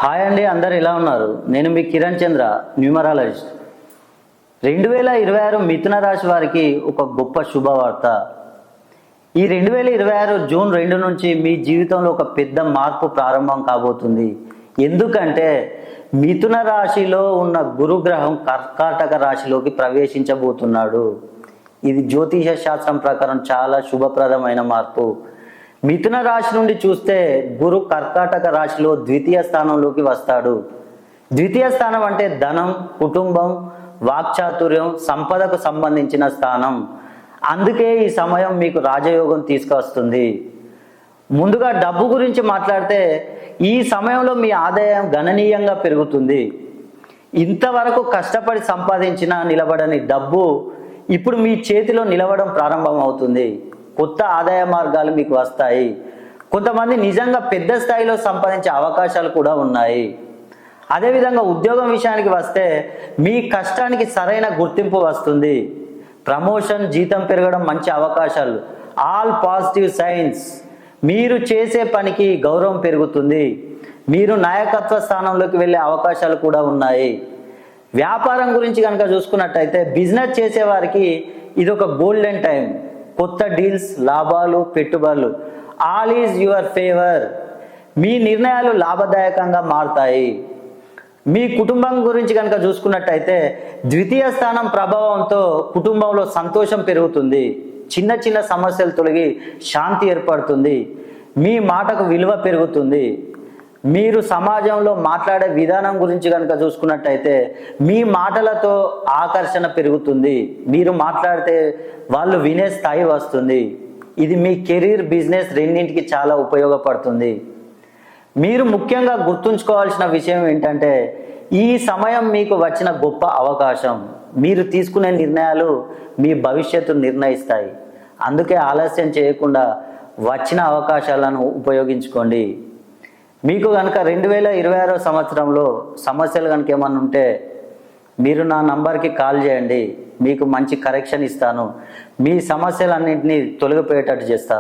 Hi అండి, అందరు ఎలా ఉన్నారు? నేను మీ కిరణ్ చంద్ర, న్యూమరాలజిస్ట్. 2026 మిథున రాశి వారికి ఒక గొప్ప శుభవార్త. ఈ 2026 జూన్ 2 నుంచి మీ జీవితంలో ఒక పెద్ద మార్పు ప్రారంభం కాబోతుంది. ఎందుకంటే మిథున రాశిలో ఉన్న గురుగ్రహం కర్కాటక రాశిలోకి ప్రవేశించబోతున్నాడు. ఇది జ్యోతిష శాస్త్రం ప్రకారం చాలా శుభప్రదమైన మార్పు. మిథున రాశి నుండి చూస్తే గురు కర్కాటక రాశిలో ద్వితీయ స్థానంలోకి వస్తాడు. ద్వితీయ స్థానం అంటే ధనం, కుటుంబం, వాక్చాతుర్యం, సంపదకు సంబంధించిన స్థానం. అందుకే ఈ సమయం మీకు రాజయోగం తీసుకొస్తుంది. ముందుగా డబ్బు గురించి మాట్లాడితే ఈ సమయంలో మీ ఆదాయం గణనీయంగా పెరుగుతుంది. ఇంతవరకు కష్టపడి సంపాదించిన నిలబడని డబ్బు ఇప్పుడు మీ చేతిలో నిలవడం ప్రారంభం అవుతుంది. కొత్త ఆదాయ మార్గాలు మీకు వస్తాయి. కొంతమంది నిజంగా పెద్ద స్థాయిలో సంపాదించే అవకాశాలు కూడా ఉన్నాయి. అదేవిధంగా ఉద్యోగం విషయానికి వస్తే మీ కష్టానికి సరైన గుర్తింపు వస్తుంది. ప్రమోషన్, జీతం పెరగడం మంచి అవకాశాలు. All positive science. మీరు చేసే పనికి గౌరవం పెరుగుతుంది. మీరు నాయకత్వ స్థానంలోకి వెళ్ళే అవకాశాలు కూడా ఉన్నాయి. వ్యాపారం గురించి కనుక చూసుకున్నట్టయితే బిజినెస్ చేసేవారికి ఇది ఒక గోల్డెన్ టైం. కొత్త డీల్స్, లాభాలు, పెట్టుబడులు ఆల్ ఈజ్ యువర్ ఫేవర్. మీ నిర్ణయాలు లాభదాయకంగా మారుతాయి. మీ కుటుంబం గురించి కనుక చూసుకున్నట్టయితే ద్వితీయ స్థానం ప్రభావంతో కుటుంబంలో సంతోషం పెరుగుతుంది. చిన్న చిన్న సమస్యలు తొలగి శాంతి ఏర్పడుతుంది. మీ మాటకు విలువ పెరుగుతుంది. మీరు సమాజంలో మాట్లాడే విధానం గురించి కనుక చూసుకున్నట్టయితే మీ మాటలతో ఆకర్షణ పెరుగుతుంది. మీరు మాట్లాడితే వాళ్ళు వినే స్థాయి వస్తుంది. ఇది మీ కెరీర్, బిజినెస్ రెండింటికి చాలా ఉపయోగపడుతుంది. మీరు ముఖ్యంగా గుర్తుంచుకోవాల్సిన విషయం ఏంటంటే ఈ సమయం మీకు వచ్చిన గొప్ప అవకాశం. మీరు తీసుకునే నిర్ణయాలు మీ భవిష్యత్తు నిర్ణయిస్తాయి. అందుకే ఆలస్యం చేయకుండా వచ్చిన అవకాశాలను ఉపయోగించుకోండి. మీకు కనుక 2026 సంవత్సరంలో సమస్యలు కనుక ఏమన్నా ఉంటే మీరు నా నంబర్కి కాల్ చేయండి. మీకు మంచి కరెక్షన్ ఇస్తాను. మీ సమస్యలన్నింటినీ తొలగిపోయేటట్టు చేస్తాను.